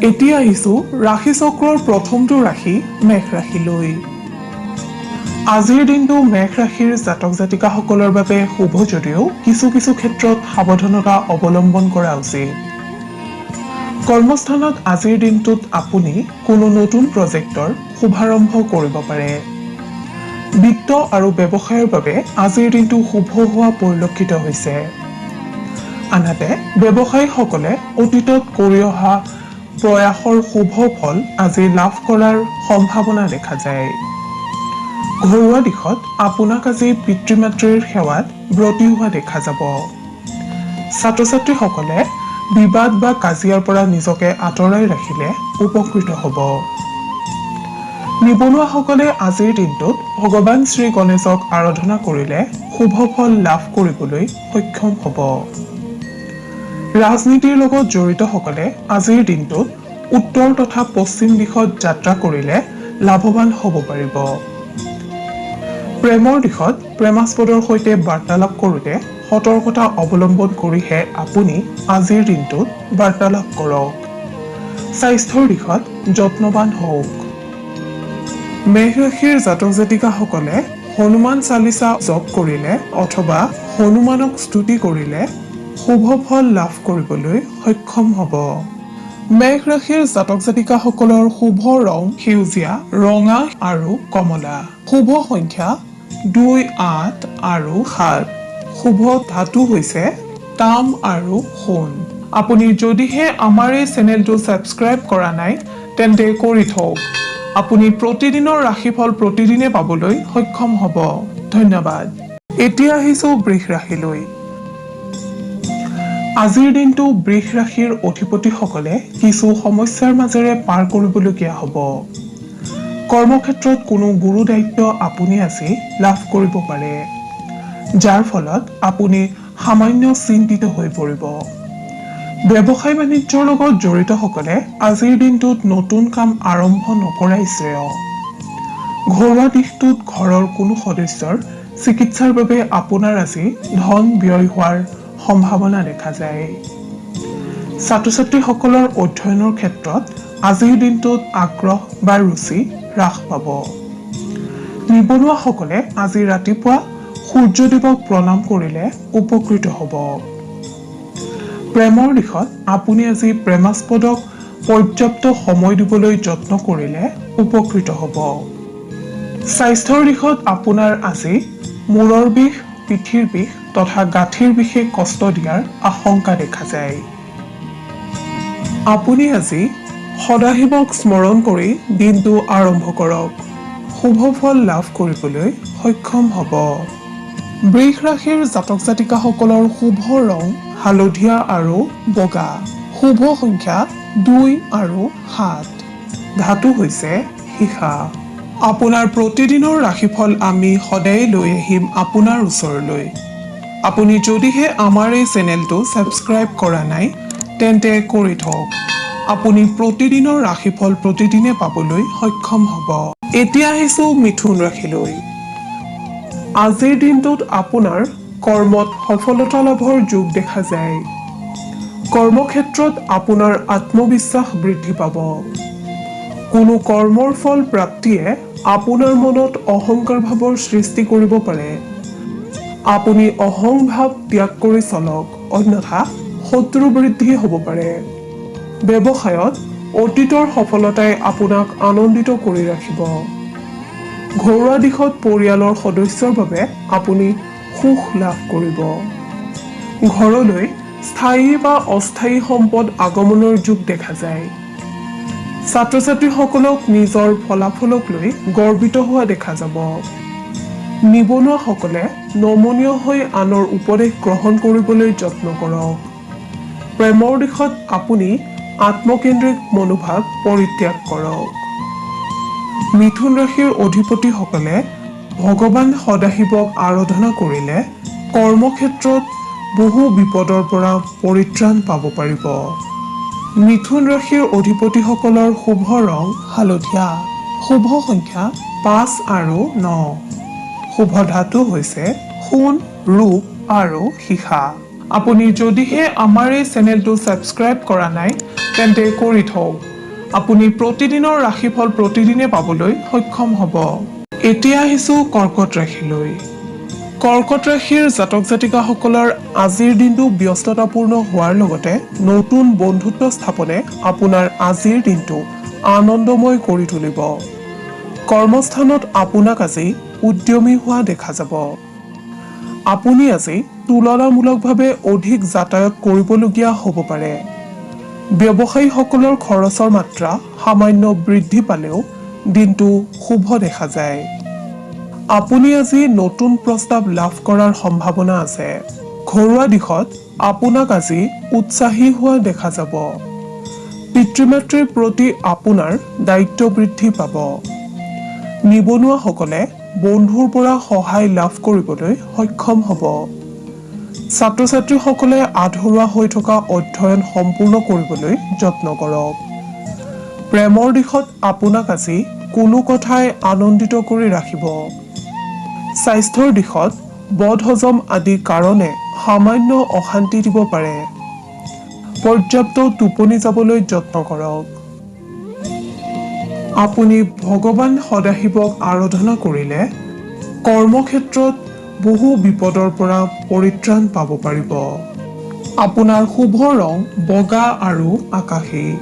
এতিয়া আহিছোঁ ৰাশি চক্ৰৰ প্ৰথমটো ৰাশি মেঘ ৰাশিলৈ। আজিৰ দিনটো মেঘ ৰাশিৰ জাতক জাতিকাসকলৰ বাবে শুভ যদিও কিছু কিছু ক্ষেত্ৰত সাৱধানতা অৱলম্বন কৰা উচিত। কৰ্মস্থানত আজিৰ দিনটোত আপুনি কোনো নতুন প্ৰজেক্টৰ শুভাৰম্ভ কৰিব পাৰে। বিত্ত আৰু ব্যৱসায়ৰ বাবে আজিৰ দিনটো শুভ হোৱা পৰিলক্ষিত হৈছে। আনহাতে ব্যৱসায়ীসকলে অতীতত কৰি অহা প্ৰয়াসৰ শুভ ফল আজি লাভ কৰাৰ সম্ভাৱনা দেখা যায়। ঘৰুৱা দিশত আপোনাক আজি পিতৃ মাতৃৰ সেৱাত ব্ৰতী হোৱা দেখা যাব। ছাত্ৰ ছাত্ৰীসকলে বিবাদ বা কাজিয়াৰ পৰা নিজকে আঁতৰাই ৰাখিলে উপকৃত হ'ব। নিবনুৱাসকলে আজিৰ দিনটোত ভগৱান শ্ৰী গণেশক আৰাধনা কৰিলে শুভ ফল লাভ কৰিবলৈ সক্ষম হ'ব। ৰাজনীতিৰ লগত জড়িতসকলে আজিৰ দিনটোত উত্তৰ তথা পশ্চিম দিশত যাত্ৰা কৰিলে লাভৱান হ'ব পাৰিব। প্ৰেমৰ দিশত প্ৰেমাস্পদৰ সৈতে বাৰ্তালাপ কৰোঁতে সতৰ্কতা অৱলম্বন কৰিহে আপুনি আজিৰ দিনটোত বাৰ্তালাপ কৰক। স্বাস্থ্যৰ দিশত যত্নৱান হওক। মেঘ ৰাশিৰ জাতক জাতিকাসকলে হনুমান চালিচা জপ কৰিলে অথবা হনুমানক স্তুতি কৰিলে শুভ ফল লাভ কৰিবলৈ সক্ষম হ'ব। মেঘ ৰাশিৰ জাতক জাতিকাসকলৰ শুভ ৰং সেউজীয়া, ৰঙা আৰু কমলা। শুভ সংখ্যা 2, 8 আৰু 7। শুভ ধাতু হৈছে তাম আৰু সোণ। আপুনি যদিহে আমাৰ এই চেনেলটো ছাবস্ক্ৰাইব কৰা নাই তেন্তে কৰি থওক। আপুনি প্ৰতিদিনৰ ৰাশিফল প্ৰতিদিনে পাবলৈ সক্ষম হ'ব। ধন্যবাদ। এতিয়া আহিছোঁ বৃষ ৰাশিলৈ। আজিৰ দিনটো বৃষ ৰাশিৰ অধিপতিসকলে কিছু সমস্যাৰ মাজেৰে পাৰ কৰিবলগীয়া হ'ব। কৰ্মক্ষেত্ৰত কোনো গুৰু দায়িত্ব আপুনি আজি লাভ কৰিব পাৰে, যাৰ ফলত আপুনি সামান্য চিন্তিত হৈ পৰিব। ব্যৱসায় বাণিজ্যৰ লগত জড়িতসকলে আজিৰ দিনটোত নতুন কাম আৰম্ভ নকৰাই শ্ৰেয়। ঘৰুৱা দিশটোত ঘৰৰ কোনো সদস্যৰ চিকিৎসাৰ বাবে আপোনাৰ আজি ধন ব্যয় হোৱাৰ সম্ভাৱনা দেখা যায়। ছাত্ৰ ছাত্ৰীসকলৰ অধ্যয়নৰ ক্ষেত্ৰত আজিৰ দিনটোত আগ্ৰহ বা ৰুচি হ্ৰাস পাব। নিবনুৱাসকলে আজি ৰাতিপুৱা সূৰ্যদেৱক প্ৰণাম কৰিলে উপকৃত হ'ব। প্ৰেমৰ দিশত আপুনি আজি প্ৰেমাস্পদক পৰ্যাপ্ত সময় দিবলৈ যত্ন কৰিলে উপকৃত হ'ব। স্বাস্থ্যৰ দিশত আপোনাৰ আজি মূৰৰ বিষ, পিঠিৰ বিষ তথা গাঁঠিৰ বিষে কষ্ট দিয়াৰ আশংকা দেখা যায়। আপুনি আজি সদাশিৱক স্মৰণ কৰি দিনটো আৰম্ভ কৰক। শুভ ফল লাভ কৰিবলৈ সক্ষম হ'ব। বৃষ ৰাশিৰ জাতক জাতিকাসকলৰ শুভ ৰং হালধীয়া আৰু বগা। শুভ সংখ্যা 2 আৰু 7। ধাতু হৈছে সীসা। আপোনাৰ প্ৰতিদিনৰ ৰাশিফল আমি সদায় লৈ আহিম আপোনাৰ ওচৰলৈ। আপুনি যদিহে আমাৰ এই চেনেলটো ছাবস্ক্ৰাইব কৰা নাই তেন্তে কৰি থওক। আপুনি প্ৰতিদিনৰ ৰাশিফল প্ৰতিদিনে পাবলৈ সক্ষম হ'ব। এতিয়া আহিছোঁ মিথুন ৰাশিলৈ। আজিৰ দিনটোত আপোনাৰ কৰ্মত সফলতা লাভৰ যোগ দেখা যায়। কৰ্মক্ষেত্ৰত আপোনাৰ আত্মবিশ্বাস বৃদ্ধি পাব। কোনো কৰ্মৰ ফল প্ৰাপ্তিয়ে আপোনাৰ মনত অহংকাৰ ভাৱৰ সৃষ্টি কৰিব পাৰে। আপুনি অহংভাৱ ত্যাগ কৰি চলক, অন্যথা শত্ৰু বৃদ্ধি হ'ব পাৰে। ব্যৱসায়ত অতীতৰ সফলতাই আপোনাক আনন্দিত কৰি ৰাখিব। ঘৰুৱা দিশত পৰিয়ালৰ সদস্যৰ বাবে আপুনি সুখ লাভ কৰিব। ঘৰলৈ স্থায়ী বা অস্থায়ী সম্পদ আগমনৰ যোগ দেখা যায়। ছাত্ৰ ছাত্ৰীসকলক নিজৰ ফলাফলক লৈ গৰ্বিত হোৱা দেখা যাব। নিবনুৱাসকলে নমনীয় হৈ আনৰ উপদেশ গ্ৰহণ কৰিবলৈ যত্ন কৰক। প্ৰেমৰ দিশত আপুনি আত্মকেন্দ্ৰিক মনোভাৱ পৰিত্যাগ কৰক। মিথুন ৰাশিৰ অধিপতিসকলে ভগৱান সদাশিৱক আৰাধনা কৰিলে কৰ্মক্ষেত্ৰত বহু বিপদৰ পৰা পৰিত্ৰাণ পাব পাৰিব। মিথুন ৰাশিৰ অধিপতিসকলৰ শুভ ৰং হালধীয়া। শুভ সংখ্যা 5 আৰু 9। শুভ ধাতু হৈছে সোণ, ৰূপ আৰু সীসা। আপুনি যদিহে আমাৰ এই চেনেলটো ছাবস্ক্ৰাইব কৰা নাই তেন্তে কৰি থওক। আপুনি প্ৰতিদিনৰ ৰাশিফল প্ৰতিদিনে পাবলৈ সক্ষম হ'ব। এতিয়া আহিছোঁ কৰ্কট ৰাশিলৈ। কৰ্কট ৰাশিৰ জাতক জাতিকাসকলৰ আজিৰ দিনটো ব্যস্ততাপূৰ্ণ হোৱাৰ লগতে নতুন বন্ধুত্ব স্থাপনে আপোনাৰ আজিৰ দিনটো আনন্দময় কৰি তুলিব। কৰ্মস্থানত আপোনাক আজি উদ্যমী হোৱা দেখা যাব। আপুনি আজি তুলনামূলকভাৱে অধিক যাতায়াত কৰিবলগীয়া হ'ব পাৰে। ব্যৱসায়ীসকলৰ খৰচৰ মাত্ৰা সামান্য বৃদ্ধি পালেও দিনটো শুভ দেখা যায়। আপুনি আজি নতুন প্ৰস্তাৱ লাভ কৰাৰ সম্ভাৱনা আছে। ঘৰুৱা দিশত আপোনাক আজি উৎসাহী হোৱা দেখা যাব। পিতৃ-মাতৃৰ প্ৰতি আপোনাৰ দায়িত্ব বৃদ্ধি পাব। নিবনুৱাসকলে বন্ধুৰ পৰা সহায় লাভ কৰিবলৈ সক্ষম হ'ব। ছাত্ৰ-ছাত্ৰীসকলে আধৰুৱা হৈ থকা অধ্যয়ন সম্পূৰ্ণ কৰিবলৈ যত্ন কৰক। প্ৰেমৰ দিশত আপোনাক আজি কোনো কথাই আনন্দিত কৰি ৰাখিব। স্বাস্থ্যৰ দিশত বদহজম আদি কাৰণে সামান্য অশান্তি দিব পাৰে। পৰ্যাপ্ত টোপনি যাবলৈ যত্ন কৰক। আপুনি ভগৱান সদাশিৱক আৰাধনা কৰিলে কৰ্মক্ষেত্ৰত বহু বিপদৰ পৰা পৰিত্ৰাণ পাব পাৰিব। আপোনাৰ শুভ ৰং বগা আৰু আকাশী।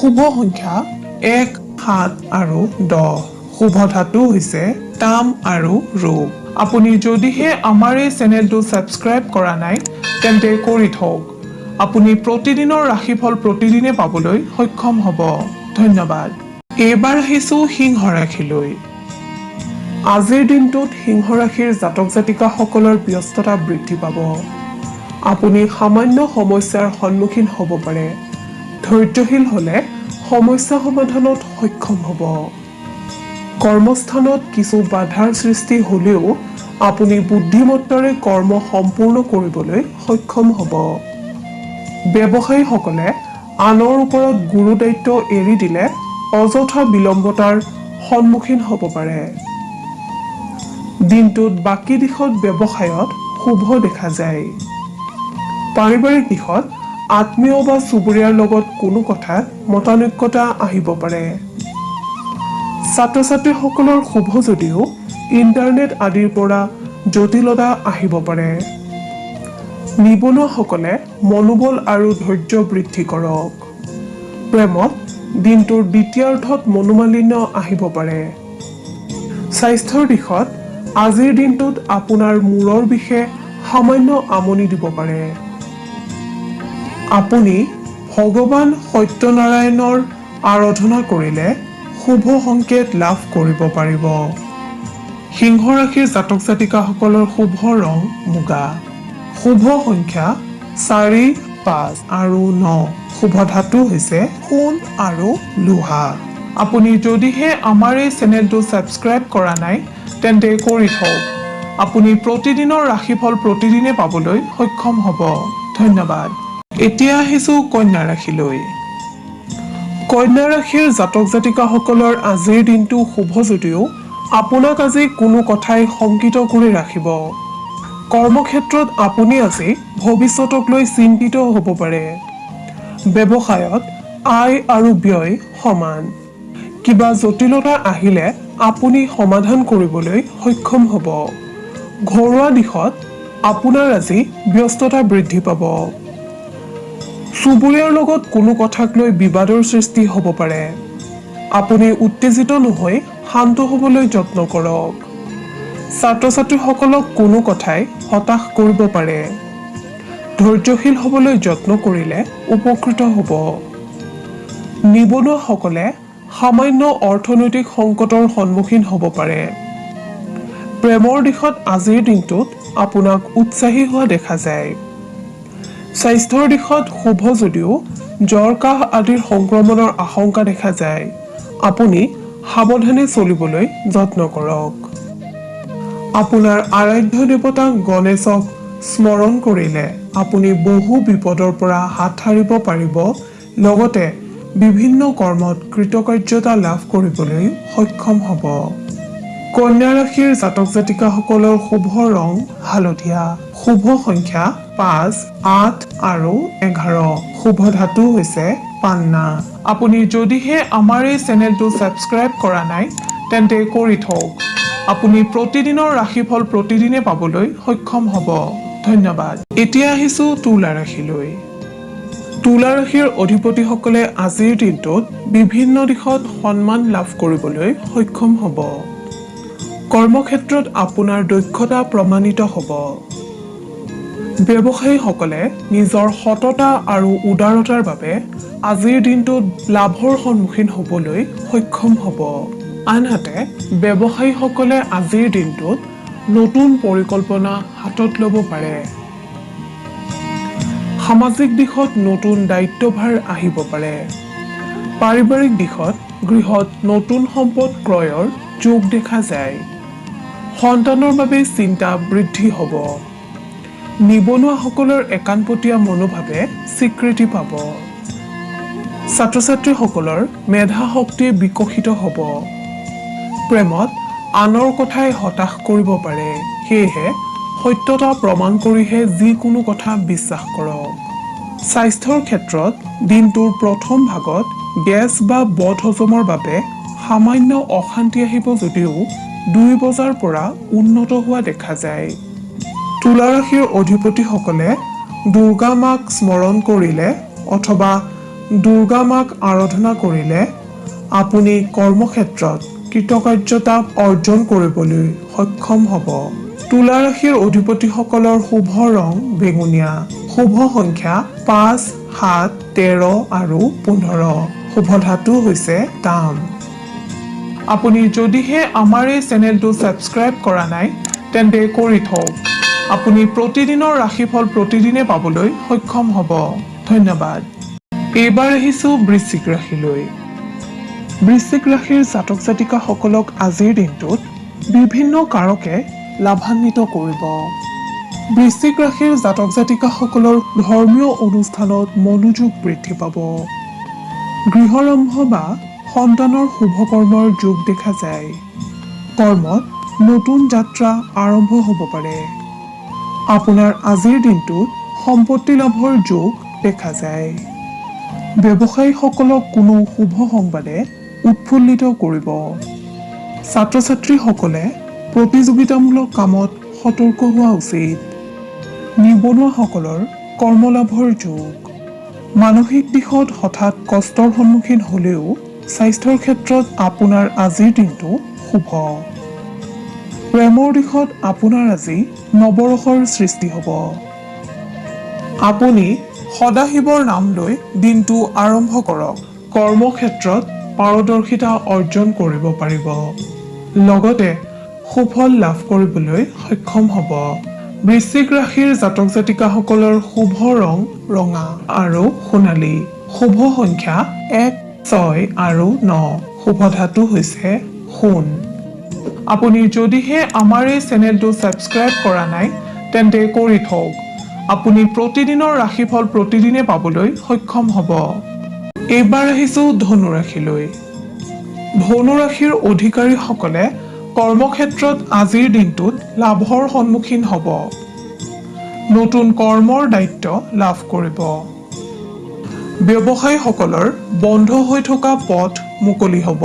শুভ সংখ্যা 1, 7 আৰু 10। শুভ ধাতু হৈছে তাম আৰু ৰূপ। আপুনি যদিহে আমাৰ এই চেনেলটো ছাবস্ক্ৰাইব কৰা নাই তেন্তে কৰি থওক। আপুনি প্ৰতিদিনৰ ৰাশিফল প্ৰতিদিনে পাবলৈ সক্ষম হ'ব। ধন্যবাদ। এইবাৰ আহিছোঁ সিংহ ৰাশিলৈ। আজিৰ দিনটোত সিংহ ৰাশিৰ জাতক জাতিকাসকলৰ ব্যস্ততা বৃদ্ধি পাব। আপুনি সামান্য সমস্যাৰ সন্মুখীন হ'ব পাৰে। ধৈৰ্যশীল হ'লে সমস্যা সমাধানত সক্ষম হ'ব। কৰ্মস্থানত কিছু বাধাৰ সৃষ্টি হ'লেও আপুনি বুদ্ধিমত্তাৰে কৰ্ম সম্পূৰ্ণ কৰিবলৈ সক্ষম হ'ব। ব্যৱসায়ীসকলে আনৰ ওপৰত গুৰু দায়িত্ব এৰি দিলে অযথা বিলম্বতাৰ সন্মুখীন হ'ব পাৰে। দিনটোত বাকী দিশত ব্যৱসায়ত শুভ দেখা যায়। পাৰিবাৰিক দিশত আত্মীয় বা চুবুৰীয়াৰ লগত কোনো কথাত মতানৈক্যতা আহিব পাৰে। ছাত্ৰ-ছাত্ৰীসকলৰ শুভ যদিও ইণ্টাৰনেট আদিৰ পৰা জটিলতা আহিব পাৰে। নিবনুৱাসকলে মনোবল আৰু ধৈৰ্য বৃদ্ধি কৰক। প্ৰেমত দিনটোৰ দ্বিতীয়াৰ্ধত মনোমালিন্য আহিব পাৰে। স্বাস্থ্যৰ দিশত আজিৰ দিনটোত আপোনাৰ মূৰৰ বিষে সামান্য আমনি দিব পাৰে। আপুনি ভগৱান সত্যনাৰায়ণৰ আৰাধনা কৰিলে শুভ সংকেত লাভ কৰিব পাৰিব। সিংহ ৰাশিৰ জাতক জাতিকাসকলৰ শুভ ৰং মুগা। শুভ সংখ্যা 4, 5 আৰু 9। শুভ ধাতু হৈছে সোণ আৰু লোহা। আপুনি যদিহে আমাৰ এই চেনেলটো ছাবস্ক্ৰাইব কৰা নাই তেন্তে কৰি থওক। আপুনি প্ৰতিদিনৰ ৰাশিফল প্ৰতিদিনে পাবলৈ সক্ষম হ'ব। ধন্যবাদ। এতিয়া আহিছোঁ কন্যা ৰাশিলৈ। কন্যা ৰাশিৰ জাতক জাতিকাসকলৰ আজিৰ দিনটো শুভ যদিও আপোনাক আজি কোনো কথাই শংকিত কৰি ৰাখিব। কৰ্মক্ষেত্ৰত আপুনি আজি ভৱিষ্যতক লৈ চিন্তিত হ'ব পাৰে। ব্যৱসায়ত আয় আৰু ব্যয় সমান। কিবা জটিলতা আহিলে আপুনি সমাধান কৰিবলৈ সক্ষম হ'ব। ঘৰুৱা দিশত আপোনাৰ আজি ব্যস্ততা বৃদ্ধি পাব। চুবুৰীয়াৰ লগত কোনো কথাক লৈ বিবাদৰ সৃষ্টি হ'ব পাৰে। আপুনি উত্তেজিত নহৈ শান্ত হ'বলৈ যত্ন কৰক। ছাত্ৰ-ছাত্ৰীসকলক কোনো কথাই হতাশ কৰিব পাৰে। ধৈৰ্যশীল হ'বলৈ যত্ন কৰিলে উপকৃত হ'ব। নিবনুৱাসকলে সামান্য অৰ্থনৈতিক সংকটৰ সন্মুখীন হ'ব পাৰে। প্ৰেমৰ দিশত আজিৰ দিনটোত আপোনাক উৎসাহী হোৱা দেখা যায়। স্বাস্থ্যৰ দিশত শুভ যদিও জ্বৰ কাহ আদিৰ সংক্ৰমণৰ আশংকা দেখা যায়। আপুনি সাৱধানে চলিবলৈ যত্ন কৰক। আপোনাৰ আৰাধ্য দেৱতা গণেশক স্মৰণ কৰিলে আপুনি বহু বিপদৰ পৰা হাত সাৰিব পাৰিব। লগতে বিভিন্ন কৰ্মত কৃতকাৰ্যতা লাভ কৰিবলৈ সক্ষম হ'ব। কন্যা ৰাশিৰ জাতক জাতিকাসকলৰ শুভ ৰং হালধীয়া। শুভ সংখ্যা 5, 8 আৰু 11। শুভ ধাতু হৈছে পান্না। আপুনি যদিহে আমাৰ এই চেনেলটো ছাবস্ক্ৰাইব কৰা নাই তেন্তে কৰি থওক। আপুনি প্ৰতিদিনৰ ৰাশিফল প্ৰতিদিনে পাবলৈ সক্ষম হ'ব। ধন্যবাদ। এতিয়া আহিছোঁ তুলা ৰাশিলৈ। তুলা ৰাশিৰ অধিপতিসকলে আজিৰ দিনটোত বিভিন্ন দিশত সন্মান লাভ কৰিবলৈ সক্ষম হ'ব। কৰ্মক্ষেত্ৰত আপোনাৰ দক্ষতা প্ৰমাণিত হ'ব। ব্যৱসায়ীসকলে নিজৰ সততা আৰু উদাৰতাৰ বাবে আজিৰ দিনটোত লাভৰ সন্মুখীন হ'বলৈ সক্ষম হ'ব। আনহাতে ব্যৱসায়ীসকলে আজিৰ দিনটোত নতুন পৰিকল্পনা হাতত ল'ব পাৰে। সামাজিক দিশত নতুন দায়িত্বভাৰ আহিব পাৰে। পাৰিবাৰিক দিশত গৃহত নতুন সম্পদ ক্ৰয়ৰ যোগ দেখা যায়। সন্তানৰ বাবে চিন্তা বৃদ্ধি হ'ব। নিবনুৱাসকলৰ একাণপতীয়া মনোভাৱে স্বীকৃতি পাব। ছাত্ৰ ছাত্ৰীসকলৰ মেধা শক্তি বিকশিত হ'ব। প্ৰেমত আনৰ কথাই হতাশ কৰিব পাৰে, সেয়েহে সত্যতা প্ৰমাণ কৰিহে যিকোনো কথা বিশ্বাস কৰক। স্বাস্থ্যৰ ক্ষেত্ৰত দিনটোৰ প্ৰথম ভাগত গেছ বা বদহজমৰ বাবে সামান্য অশান্তি আহিব যদিও 2 বজাৰ পৰা উন্নত হোৱা দেখা যায়। তুলা ৰাশিৰ অধিপতিসকলে দুৰ্গা মাক স্মৰণ কৰিলে অথবা দুৰ্গা মাক আৰাধনা কৰিলে আপুনি কৰ্মক্ষেত্ৰত কৃতকাৰ্যতা অৰ্জন কৰিবলৈ সক্ষম হ'ব। তুলা ৰাশিৰ অধিপতিসকলৰ শুভ ৰং বেঙুনীয়া। শুভ সংখ্যা 5, 7, 13 আৰু 15। শুভ ধাতু হৈছে তাম। আপুনি যদিহে আমাৰ এই চেনেলটো ছাবস্ক্ৰাইব কৰা নাই তেন্তে কৰি থওক। আপুনি প্ৰতিদিনৰ ৰাশিফল প্ৰতিদিনে পাবলৈ সক্ষম হ'ব। ধন্যবাদ। এইবাৰ আহিছোঁ বৃশ্চিক ৰাশিলৈ। বৃশ্চিক ৰাশিৰ জাতক জাতিকাসকলক আজিৰ দিনটোত বিভিন্ন কাৰকে লাভান্বিত কৰিব। বৃশ্চিক ৰাশিৰ জাতক জাতিকাসকলৰ ধৰ্মীয় অনুষ্ঠানত মনোযোগ বৃদ্ধি পাব। গৃহাৰম্ভ বা সন্তানৰ শুভকৰ্মৰ যোগ দেখা যায়। কৰ্মত নতুন যাত্ৰা আৰম্ভ হ'ব পাৰে। আপোনাৰ আজিৰ দিনটোত সম্পত্তি লাভৰ যোগ দেখা যায়। ব্যৱসায়ীসকলক কোনো শুভ সংবাদে উৎফুল্লিত কৰিব। ছাত্ৰ ছাত্ৰীসকলে প্ৰতিযোগিতামূলক কামত সতৰ্ক হোৱা উচিত। নিবনুৱাসকলৰ কৰ্মলাভৰ যোগ। মানসিক দিশত হঠাৎ কষ্টৰ সন্মুখীন হ'লেও স্বাস্থ্যৰ ক্ষেত্ৰত আপোনাৰ আজিৰ দিনটো শুভ। প্ৰেমৰ দিশত আপোনাৰ আজি নৱৰসৰ সৃষ্টি হ'ব। আপুনি সদাশিৱৰ নাম লৈ দিনটো আৰম্ভ কৰক। কৰ্মক্ষেত্ৰত পাৰদৰ্শিতা অৰ্জন কৰিব পাৰিব। লগতে সুফল লাভ কৰিবলৈ সক্ষম হ'ব। বৃশ্চিক ৰাশিৰ জাতক জাতিকাসকলৰ শুভ ৰং ৰঙা আৰু সোণালী। শুভ সংখ্যা 1, 6 আৰু 9। শুভ ধাতু হৈছে সোণ। আপুনি যদিহে আমাৰ এই চেনেলটো ছাবস্ক্ৰাইব কৰা নাই তেন্তে কৰি থওক। আপুনি প্ৰতিদিনৰ ৰাশিফল প্ৰতিদিনে পাবলৈ সক্ষম হ'ব। এইবাৰ আহিছোঁ ধনু ৰাশিলৈ। ধনু ৰাশিৰ অধিকাৰীসকলে কৰ্মক্ষেত্ৰত আজিৰ দিনটোত লাভৰ সন্মুখীন হ'ব। নতুন কৰ্মৰ দায়িত্ব লাভ কৰিব। ব্যৱসায়ীসকলৰ বন্ধ হৈ থকা পথ মুকলি হ'ব।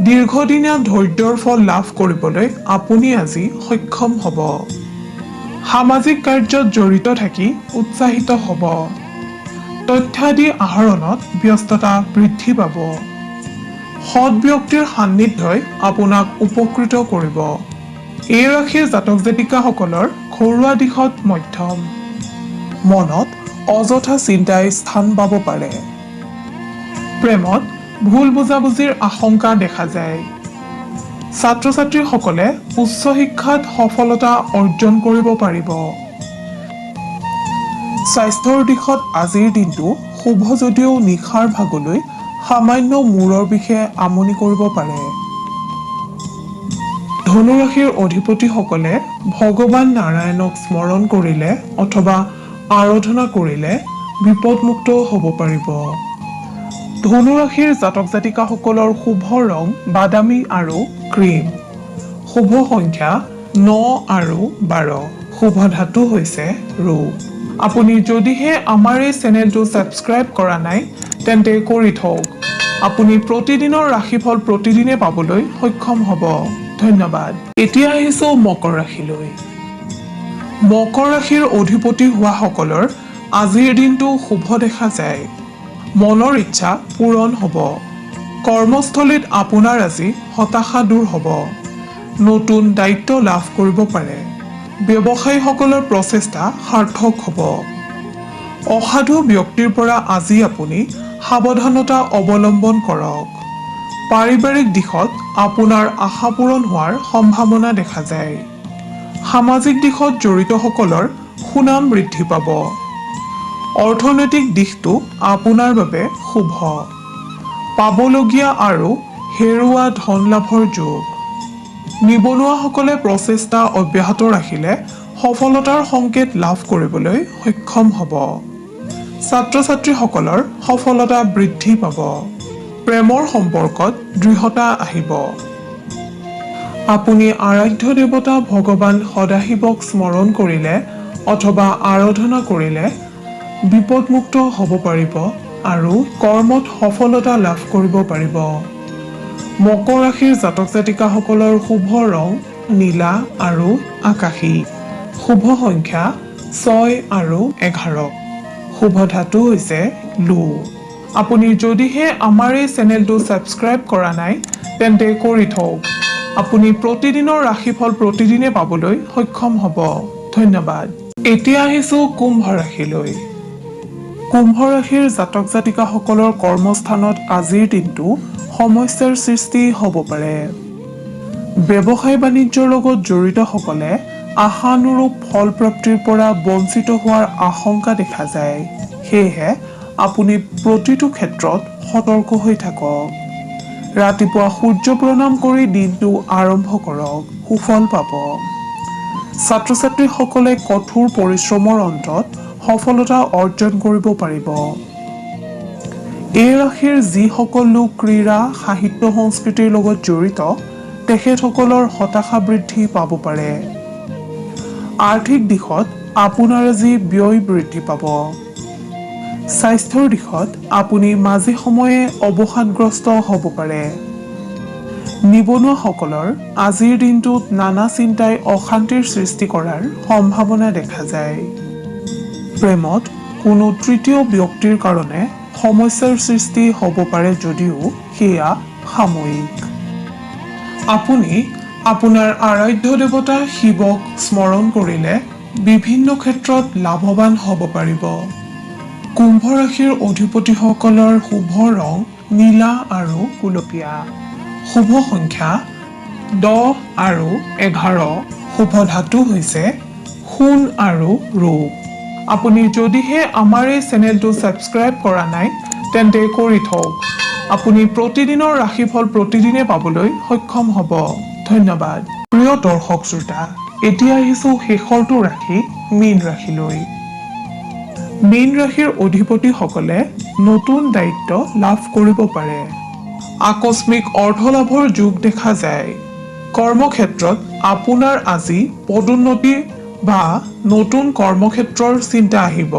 দীৰ্ঘদিনীয়া ধৈৰ্যৰ ফল লাভ কৰিবলৈ আপুনি আজি সক্ষম হ'ব। সামাজিক কাৰ্যত জড়িত থাকি উৎসাহিত হ'ব। তথ্যাদি আহৰণত ব্যস্ততা বৃদ্ধি পাব। সৎ ব্যক্তিৰ সান্নিধ্যই আপোনাক উপকৃত কৰিব। এই ৰাশিৰ জাতক জাতিকাসকলৰ ঘৰুৱা দিশত মধ্যম। মনত অযথা চিন্তাই স্থান পাব পাৰে। প্ৰেমত ভুল বুজাবুজিৰ আশংকা দেখা যায়। ছাত্ৰ ছাত্ৰীসকলে উচ্চ শিক্ষাত সফলতা অৰ্জন কৰিব পাৰিব। স্বাস্থ্যৰ দিশত আজিৰ দিনটো শুভ যদিও নিশাৰ ভাগলৈ সামান্য মূৰৰ বিষে আমনি কৰিব পাৰে। ধনু ৰাশিৰ অধিপতিসকলে ভগৱান নাৰায়ণক স্মৰণ কৰিলে অথবা আৰাধনা কৰিলে বিপদমুক্ত হ'ব পাৰিব। ধনু ৰাশিৰ জাতক জাতিকাসকলৰ শুভ ৰং বাদামী আৰু ক্ৰীম। শুভ সংখ্যা 9 আৰু 12। শুভ ধাতু হৈছে ৰূপ। আপুনি যদিহে আমাৰ এই চেনেলটো ছাবস্ক্ৰাইব কৰা নাই তেন্তে কৰি থওক। আপুনি প্ৰতিদিনৰ ৰাশিফল প্ৰতিদিনে পাবলৈ সক্ষম হ'ব। ধন্যবাদ। এতিয়া আহিছোঁ মকৰ ৰাশিলৈ। মকৰ ৰাশিৰ অধিপতি হোৱাসকলৰ আজিৰ দিনটো শুভ দেখা যায়। মনৰ ইচ্ছা পূৰণ হ'ব। কৰ্মস্থলীত আপোনাৰ আজি হতাশা দূৰ হ'ব। নতুন দায়িত্ব লাভ কৰিব পাৰে। ব্যৱসায়ীসকলৰ প্ৰচেষ্টা সাৰ্থক হ'ব। অসাধু ব্যক্তিৰ পৰা আজি আপুনি সাৱধানতা অৱলম্বন কৰক। পাৰিবাৰিক দিশত আপোনাৰ আশা পূৰণ হোৱাৰ সম্ভাৱনা দেখা যায়। সামাজিক দিশত জড়িতসকলৰ সুনাম বৃদ্ধি পাব। অৰ্থনৈতিক দিশটো আপোনাৰ বাবে শুভ। পাবলগীয়া আৰু হেৰুওৱা ধন লাভৰ যোগ। নিবনুৱাসকলে প্ৰচেষ্টা অব্যাহত ৰাখিলে সফলতাৰ সংকেত লাভ কৰিবলৈ সক্ষম হ'ব। ছাত্ৰ ছাত্ৰীসকলৰ সফলতা বৃদ্ধি পাব। প্ৰেমৰ সম্পৰ্কত দৃঢ়তা আহিব। আপুনি আৰাধ্য দেৱতা ভগৱান সদাশিৱক স্মৰণ কৰিলে অথবা আৰাধনা কৰিলে বিপদমুক্ত হ'ব পাৰিব আৰু কৰ্মত সফলতা লাভ কৰিব পাৰিব। মকৰ ৰাশিৰ জাতক জাতিকাসকলৰ শুভ ৰং নীলা আৰু আকাশী। শুভ সংখ্যা 6 আৰু 11। শুভ ধাতু হৈছে লো। আপুনি যদিহে আমাৰ এই চেনেলটো ছাবস্ক্ৰাইব কৰা নাই তেন্তে কৰি থওক। আপুনি প্ৰতিদিনৰ ৰাশিফল প্ৰতিদিনে পাবলৈ সক্ষম হ'ব। ধন্যবাদ। এতিয়া আহিছোঁ কুম্ভ ৰাশিলৈ। কুম্ভ ৰাশিৰ জাতক জাতিকাসকলৰ কৰ্মস্থানত আজিৰ দিনটো সমস্যাৰ সৃষ্টি হ'ব পাৰে। ব্যৱসায় বাণিজ্যৰ লগত জড়িতসকলে আশানুৰূপ ফলপ্ৰাপ্তিৰ পৰা বঞ্চিত হোৱাৰ আশংকা দেখা যায়। সেয়েহে আপুনি প্ৰতিটো ক্ষেত্ৰত সতৰ্ক হৈ থাকক। ৰাতিপুৱা সূৰ্য প্ৰণাম কৰি দিনটো আৰম্ভ কৰক, সুফল পাব। ছাত্ৰ ছাত্ৰীসকলে কঠোৰ পৰিশ্ৰমৰ অন্তত সফলতা অৰ্জন কৰিব পাৰিব। এই ৰাশিৰ যিসকল লোক ক্ৰীড়া সাহিত্য সংস্কৃতিৰ লগত জড়িত তেখেতসকলৰ হতাশা বৃদ্ধি পাব পাৰে। আৰ্থিক দিশত আপোনাৰ আজি ব্যয় বৃদ্ধি পাব। স্বাস্থ্যৰ দিশত আপুনি মাজে সময়ে অৱসাদগ্ৰস্ত হ'ব পাৰে। নিবনুৱাসকলৰ আজিৰ দিনটোত নানা চিন্তাই অশান্তিৰ সৃষ্টি কৰাৰ সম্ভাৱনা দেখা যায়। প্ৰেমত কোনো তৃতীয় ব্যক্তিৰ কাৰণে সমস্যাৰ সৃষ্টি হ'ব পাৰে যদিও সেয়া সাময়িক। আপুনি আপোনাৰ আৰাধ্য দেৱতা শিৱক স্মৰণ কৰিলে বিভিন্ন ক্ষেত্ৰত লাভৱান হ'ব পাৰিব। কুম্ভ ৰাশিৰ অধিপতিসকলৰ শুভ ৰং নীলা আৰু গুলপীয়া। শুভ সংখ্যা 10 আৰু 11। শুভ ধাতু হৈছে সোণ আৰু ৰূপ। আপুনি যদিহে আমাৰ এই চেনেলটো ছাবস্ক্ৰাইব কৰা নাই তেন্তে কৰি থওক। আপুনি প্ৰতিদিনৰ ৰাশিফল প্ৰতিদিনে পাবলৈ সক্ষম হ'ব। ধন্যবাদ। প্ৰিয় দৰ্শক শ্ৰোতা, এতিয়া আহিছোঁ শেষৰটো ৰাশি মীন ৰাশিলৈ। মীন ৰাশিৰ অধিপতিসকলে নতুন দায়িত্ব লাভ কৰিব পাৰে। আকস্মিক অৰ্থ লাভৰ যোগ দেখা যায়। কৰ্মক্ষেত্ৰত আপোনাৰ আজি পদোন্নতি বা নতুন কৰ্মক্ষেত্ৰৰ চিন্তা আহিব।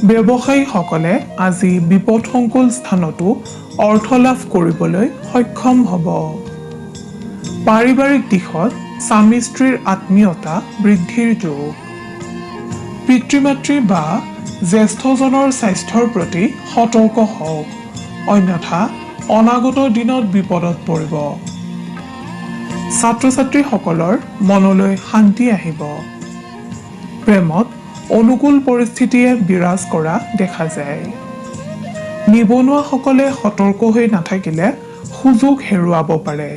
ব্যৱসায়ীসকলে আজি বিপদসংকুল স্থানতো অৰ্থ লাভ কৰিবলৈ সক্ষম হ'ব। পাৰিবাৰিক দিশত স্বামী স্ত্ৰীৰ আত্মীয়তা বৃদ্ধিৰ যোগ। পিতৃ-মাতৃ বা জ্যেষ্ঠজনৰ স্বাস্থ্যৰ প্ৰতি সতৰ্ক হওক, অন্যথা অনাগত দিনত বিপদত পৰিব। ছাত্ৰ ছাত্ৰীসকলৰ মনলৈ শান্তি আহিব। প্ৰেমত অনুকূল পৰিস্থিতিয়ে বিৰাজ কৰা দেখা যায়। নিবনুৱাসকলে সতৰ্ক হৈ নাথাকিলে সুযোগ হেৰুৱাব পাৰে।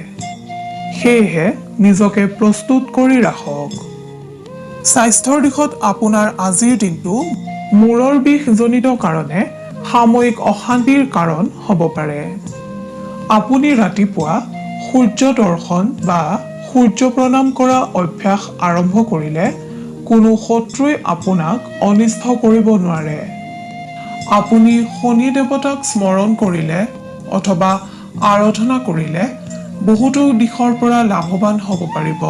সেয়েহে নিজকে প্ৰস্তুত কৰি ৰাখক। স্বাস্থ্যৰ দিশত আপোনাৰ আজিৰ দিনটো মূৰৰ বিষজনিত কাৰণে সাময়িক অশান্তিৰ কাৰণ হ'ব পাৰে। আপুনি ৰাতিপুৱা সূৰ্য দৰ্শন বা সূৰ্য প্ৰণাম কৰা অভ্যাস আৰম্ভ কৰিলে কোনো শত্ৰুৱে আপোনাক অনিষ্ট কৰিব নোৱাৰে। আপুনি শনি দেৱতাক স্মৰণ কৰিলে অথবা আৰাধনা কৰিলে বহুতো দিশৰ পৰা লাভৱান হ'ব পাৰিব।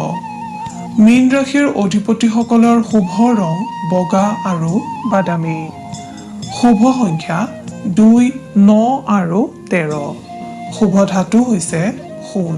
মীন ৰাশিৰ অধিপতিসকলৰ শুভ ৰং বগা আৰু বাদামী। শুভ সংখ্যা 2, 9 আৰু 13। শুভ ধাতু হৈছে সোণ।